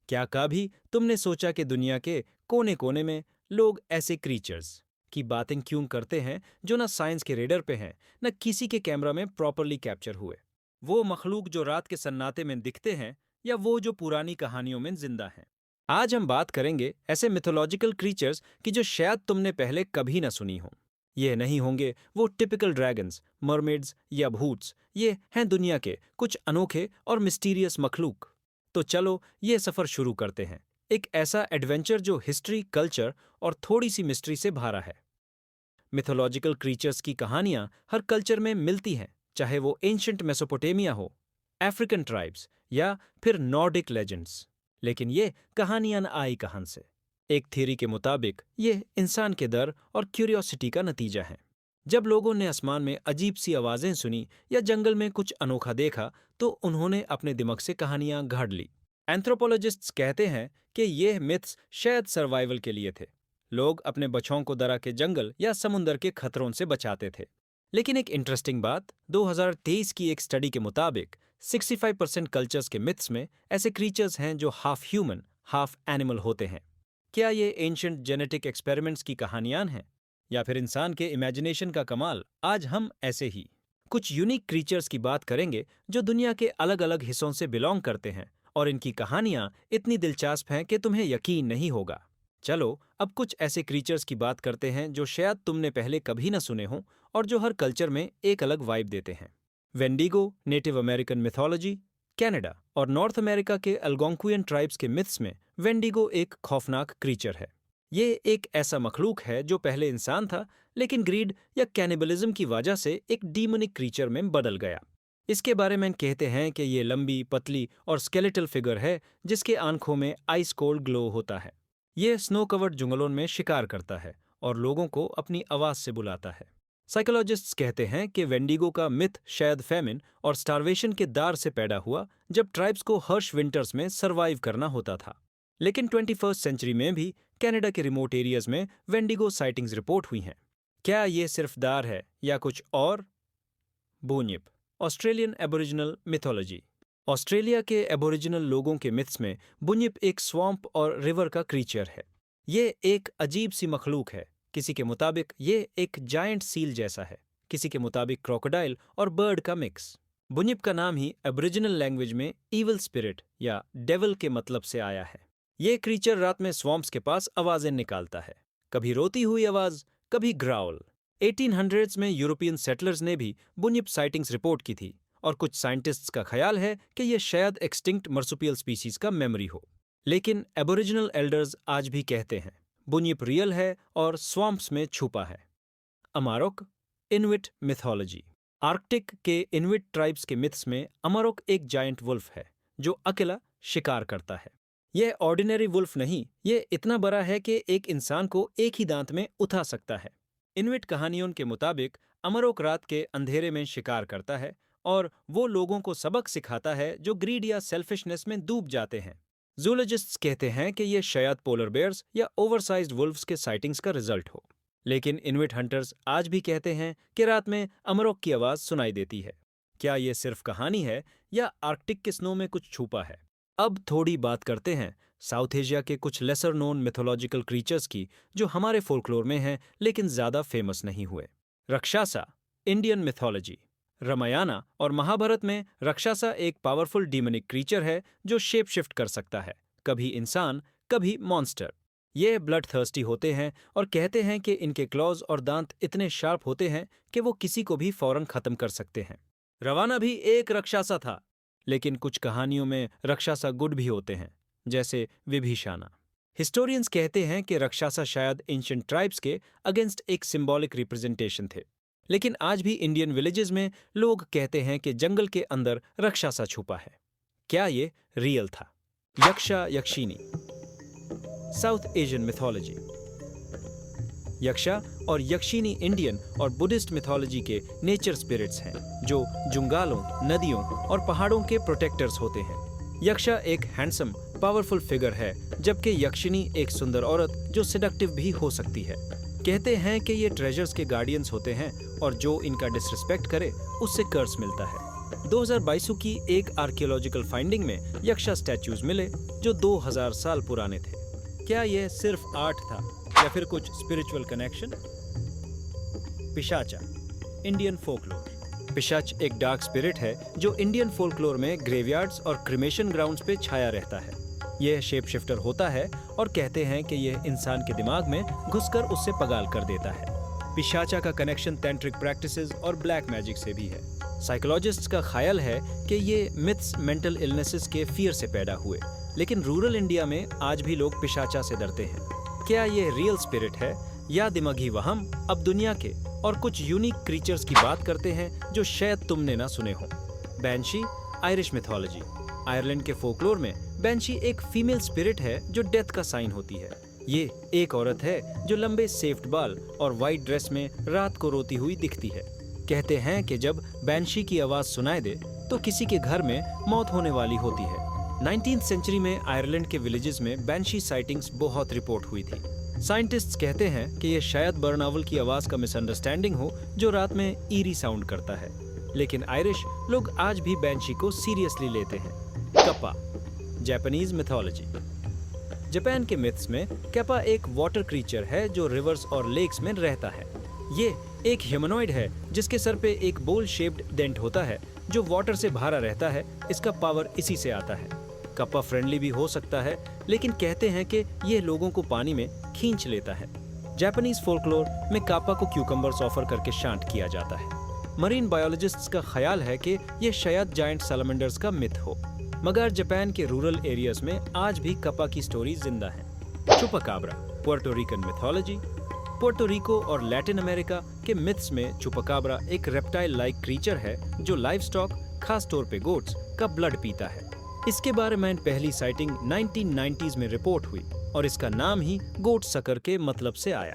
क्या कभी तुमने सोचा कि दुनिया के कोने कोने में लोग ऐसे क्रीचर्स की बातें क्यों करते हैं जो ना साइंस के रेडर पे हैं, न किसी के कैमरा में प्रॉपरली कैप्चर हुए? वो मखलूक जो रात के सन्नाटे में दिखते हैं, या वो जो पुरानी कहानियों में जिंदा हैं? आज हम बात करेंगे ऐसे मिथोलॉजिकल क्रीचर्स की जो शायद तुमने पहले कभी ना सुनी हो। ये नहीं होंगे वो टिपिकल ड्रैगन्स, मरमेड्स या भूट्स। ये हैं दुनिया के कुछ अनोखे और मिस्टीरियस मखलूक। तो चलो ये सफर शुरू करते हैं, एक ऐसा एडवेंचर जो हिस्ट्री, कल्चर और थोड़ी सी मिस्ट्री से भरा है। मिथोलॉजिकल क्रीचर्स की कहानियां हर कल्चर में मिलती हैं, चाहे वो एंशिएंट मेसोपोटामिया हो, अफ्रीकन ट्राइब्स या फिर नॉर्डिक लेजेंड्स। लेकिन ये कहानियां न आई कहां से। एक थ्योरी के मुताबिक ये इंसान के डर और क्यूरियोसिटी का नतीजा है। जब लोगों ने आसमान में अजीब सी आवाजें सुनी या जंगल में कुछ अनोखा देखा, तो उन्होंने अपने दिमाग से कहानियां घड़ ली। एंथ्रोपोलॉजिस्ट्स कहते हैं कि ये मिथ्स शायद सर्वाइवल के लिए थे। लोग अपने बच्चों को दरा के जंगल या समुंदर के खतरों से बचाते थे। लेकिन एक इंटरेस्टिंग बात, 2023 की एक स्टडी के मुताबिक 65% कल्चर्स के मिथ्स में ऐसे क्रीचर्स हैं जो हाफ ह्यूमन हाफ एनिमल होते हैं। क्या ये एंशिएंट जेनेटिक एक्सपेरिमेंट्स की कहानियां हैं, या फिर इंसान के इमेजिनेशन का कमाल? आज हम ऐसे ही कुछ यूनिक क्रीचर्स की बात करेंगे जो दुनिया के अलग अलग हिस्सों से बिलोंग करते हैं, और इनकी कहानियां इतनी दिलचस्प हैं कि तुम्हें यकीन नहीं होगा। चलो अब कुछ ऐसे क्रीचर्स की बात करते हैं जो शायद तुमने पहले कभी ना सुने हों और जो हर कल्चर में एक अलग वाइब देते हैं। Wendigo, native American mythology. Canada और नॉर्थ अमेरिका के अल्गोंक्वियन ट्राइब्स के मिथ्स में वेंडिगो एक खौफनाक क्रीचर है। ये एक ऐसा मखलूक है जो पहले इंसान था, लेकिन ग्रीड या कैनिबलिज्म की वजह से एक डीमोनिक क्रीचर में बदल गया। इसके बारे में कहते हैं कि ये लंबी, पतली और स्केलेटल फिगर है जिसके आंखों में आइस कोल्ड ग्लो होता है। ये स्नो कवर्ड जंगलों में शिकार करता है और लोगों को अपनी आवाज से बुलाता है। साइकोलॉजिस्ट्स कहते हैं कि वेंडिगो का मिथ शायद फैमिन और स्टारवेशन के दार से पैदा हुआ, जब ट्राइब्स को हर्श विंटर्स में सरवाइव करना होता था। लेकिन 21st सेंचुरी में भी कनाडा के रिमोट एरियाज में वेंडिगो साइटिंग्स रिपोर्ट हुई हैं। क्या ये सिर्फ दार है या कुछ और? बुन्यिप, ऑस्ट्रेलियन एबोरिजिनल मिथोलॉजी। ऑस्ट्रेलिया के एबोरिजिनल लोगों के मिथ्स में बुन्यिप एक स्वैम्प और रिवर का क्रीचर है। ये एक अजीब सी मखलूक है। किसी के मुताबिक ये एक जायंट सील जैसा है, किसी के मुताबिक क्रोकोडाइल और बर्ड का मिक्स। बुन्यिप का नाम ही एबोरिजिनल लैंग्वेज में ईविल स्पिरिट या डेविल के मतलब से आया है। ये क्रीचर रात में स्वैम्प्स के पास आवाजें निकालता है, कभी रोती हुई आवाज, कभी ग्राउल। 1800s में यूरोपियन सेटलर्स ने भी बुन्यिप साइटिंग्स रिपोर्ट की थी, और कुछ साइंटिस्ट्स का ख्याल है कि यह शायद एक्सटिंक्ट मर्सुपियल स्पीसीज का मेमोरी हो। लेकिन एबोरिजिनल एल्डर्स आज भी कहते हैं बुन्यिप रियल है और स्वैम्प्स में छुपा है। अमारोक, इनुइट मिथोलॉजी। आर्कटिक के इनुइट ट्राइब्स के मिथ्स में अमारोक एक जायंट वुल्फ है जो अकेला शिकार करता है। यह ऑर्डिनरी वुल्फ नहीं, ये इतना बड़ा है कि एक इंसान को एक ही दांत में उठा सकता है। इनुइट कहानियों के मुताबिक अमारोक रात के अंधेरे में शिकार करता है और वो लोगों को सबक सिखाता है जो ग्रीड या सेल्फिशनेस में डूब जाते हैं। जूलॉजिस्ट्स कहते हैं कि ये शायद पोलर बेयर्स या ओवरसाइज्ड वुल्फ्स के साइटिंग्स का रिजल्ट हो। लेकिन इनुइट हंटर्स आज भी कहते हैं कि रात में अमारोक की आवाज सुनाई देती है। क्या ये सिर्फ कहानी है या आर्कटिक के स्नो में कुछ छुपा है? अब थोड़ी बात करते हैं साउथ एशिया के कुछ लेसर नोन मिथोलॉजिकल क्रीचर्स की जो हमारे फोल्कलोर में हैं लेकिन ज्यादा फेमस नहीं हुए। राक्षसा, इंडियन मिथोलॉजी। रामायण और महाभारत में राक्षसा एक पावरफुल डीमोनिक क्रीचर है जो शेप शिफ्ट कर सकता है, कभी इंसान कभी मॉन्स्टर। ये ब्लड थर्स्टी होते हैं और कहते हैं कि इनके क्लॉज और दांत इतने शार्प होते हैं कि वो किसी को भी फौरन खत्म कर सकते हैं। रावण भी एक राक्षसा था, लेकिन कुछ कहानियों में राक्षसा गुड भी होते हैं, जैसे विभीषण। हिस्टोरियंस कहते हैं कि राक्षसा शायद एंशिएंट ट्राइब्स के अगेंस्ट एक सिंबॉलिक रिप्रेजेंटेशन थे। लेकिन आज भी इंडियन विलेजेस में लोग कहते हैं कि जंगल के अंदर राक्षसा छुपा है। क्या ये रियल था? यक्षा यक्षिनी, साउथ एशियन मिथोलॉजी। यक्षा और यक्षिनी इंडियन और बुद्धिस्ट मिथोलॉजी के नेचर स्पिरिट्स हैं जो जुंगालों, नदियों और पहाड़ों के प्रोटेक्टर्स होते हैं। यक्षा एक हैंडसम, पावरफुल फिगर है, जबकि यक्षिनी एक सुंदर औरत जो सेडक्टिव भी हो सकती है। कहते हैं कि ये ट्रेजर्स के गार्डियंस होते हैं और जो इनका डिसरिस्पेक्ट करे उससे कर्स मिलता है। 2022 की एक आर्कियोलॉजिकल फाइंडिंग में यक्षा स्टैच्यूज मिले जो 2000 साल पुराने थे। क्या यह सिर्फ आर्ट था या फिर कुछ spiritual connection? Pishacha, Indian folklore. पिशाच एक डार्क स्पिरिट है जो इंडियन फोकलोर में ग्रेवयार्ड्स और क्रिमेशन ग्राउंड्स पे छाया रहता है। यह शेप शिफ्टर होता है और कहते हैं कि यह इंसान के दिमाग में घुसकर उससे पगाल कर देता है। पिशाचा का कनेक्शन तंत्रिक प्रैक्टिसेस और ब्लैक मैजिक से भी है। साइकोलॉजिस्ट्स का ख्याल है कि ये मिथ्स मेंटल इलनेसेस के फियर से पैदा हुए, लेकिन रूरल इंडिया में आज भी लोग पिशाचा से डरते हैं। क्या ये रियल स्पिरिट है या दिमागी वहम? अब दुनिया के और कुछ यूनिक क्रीचर्स की बात करते हैं जो शायद तुमने ना सुने हो। बैंशी, आयरिश मिथोलॉजी। आयरलैंड के फोकलोर में बैंशी एक फीमेल स्पिरिट है जो डेथ का साइन होती है। ये एक औरत है जो लंबे सेफ्ट बाल और वाइट ड्रेस में रात को रोती हुई दिखती है। कहते हैं कि जब बैंशी की आवाज सुनाई दे तो किसी के घर में मौत होने वाली होती है। 19th सेंचुरी में आयरलैंड के विलेजेस में बैंशी साइटिंग्स बहुत रिपोर्ट हुई थी। साइंटिस्ट्स कहते हैं कि ये शायद बर्नावल की आवाज का मिसअंडरस्टैंडिंग हो जो रात में ईरी साउंड करता है, लेकिन आयरिश लोग आज भी बैंशी को सीरियसली लेते हैं। Kappa, Japanese mythology. जापान के मिथ्स में कैपा एक वाटर क्रीचर है जो रिवर्स और लेक्स में रहता है। ये एक ह्यूमनॉइड है जिसके सर पे एक बोल शेप्ड डेंट होता है जो वाटर से भरा रहता है। इसका पावर इसी से आता है। कप्पा फ्रेंडली भी हो सकता है, लेकिन कहते हैं कि ये लोगों को पानी में खींच लेता है। जापानीज फोल्कलोर में कापा को क्यूकम्बर्स ऑफर करके शांत किया जाता है। मरीन बायोलॉजिस्ट्स का ख्याल है कि ये शायद जायंट सैलमेंडर्स का मिथ हो, मगर जापान के रूरल एरियाज में आज भी कप्पा की स्टोरी जिंदा है। चुपाकाब्रा, पुर्टो रिकन मिथोलॉजी। पुर्टो रिको और लैटिन अमेरिका के मिथ्स में चुपाकाब्रा एक रेप्टाइल लाइक क्रीचर है जो लाइव स्टॉक, खास तौर पे गोट्स का ब्लड पीता है। इसके बारे में पहली साइटिंग 1990s में रिपोर्ट हुई और इसका नाम ही गोट सकर के मतलब से आया।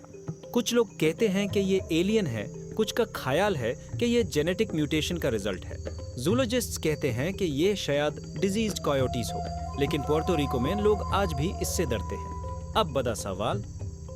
कुछ लोग कहते हैं कि ये एलियन है, कुछ का ख्याल है कि ये जेनेटिक म्यूटेशन का रिजल्ट है। जूलॉजिस्ट्स कहते हैं कि ये शायद डिजीज्ड कोयोटीज हो, लेकिन पुर्टो रिको में लोग आज भी इससे डरते हैं। अब बड़ा सवाल,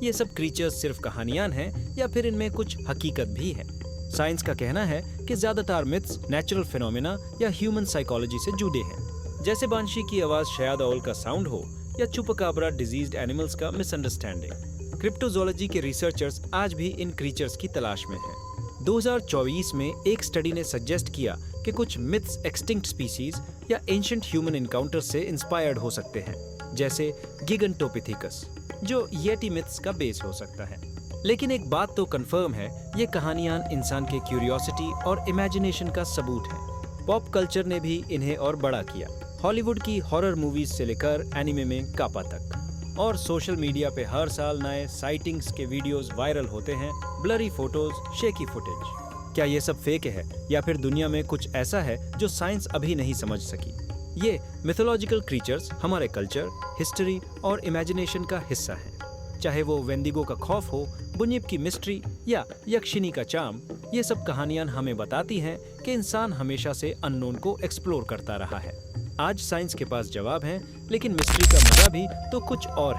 ये सब क्रीचर्स सिर्फ कहानियां हैं या फिर इनमें कुछ हकीकत भी है? साइंस का कहना है कि ज्यादातर मिथ्स नेचुरल फिनोमेना या ह्यूमन साइकोलॉजी से जुड़े हैं, जैसे बांशी की आवाज शायद औल का साउंड हो या चुपाकाब्रा डिजीज्ड एनिमल्स का मिसअंडरस्टैंडिंग। क्रिप्टोजोलॉजी के रिसर्चर्स आज भी इन क्रीचर्स की तलाश में हैं। 2024 में एक स्टडी ने सजेस्ट किया कि कुछ मिथ्स एक्सटिंक्ट स्पीसीज या एंशिएंट ह्यूमन इनकाउंटर से इंस्पायर्ड हो सकते हैं, जैसे गिगंटोपिथिकस, जो येटी मिथ्स का बेस हो सकता है। लेकिन एक बात तो कंफर्म है, ये कहानियां इंसान के क्यूरियोसिटी और इमेजिनेशन का सबूत है। पॉप कल्चर ने भी इन्हें और बड़ा किया, हॉलीवुड की हॉरर मूवीज से लेकर एनिमे में कापा तक। और सोशल मीडिया पे हर साल नए साइटिंग्स के वीडियोस वायरल होते हैं, ब्लरी फोटोज, शेकी फुटेज। क्या ये सब फेक है या फिर दुनिया में कुछ ऐसा है जो साइंस अभी नहीं समझ सकी? ये मिथोलॉजिकल क्रीचर्स हमारे कल्चर, हिस्ट्री और इमेजिनेशन का हिस्सा हैं। चाहे वो वेंडिगो का खौफ हो, बुनिप की मिस्ट्री या यक्षिनी का चार्म, ये सब कहानियां हमें बताती हैं कि इंसान हमेशा से अननोन को एक्सप्लोर करता रहा है। आज साइंस के पास जवाब हैं, लेकिन मिस्ट्री का मजा भी तो कुछ और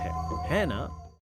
है ना?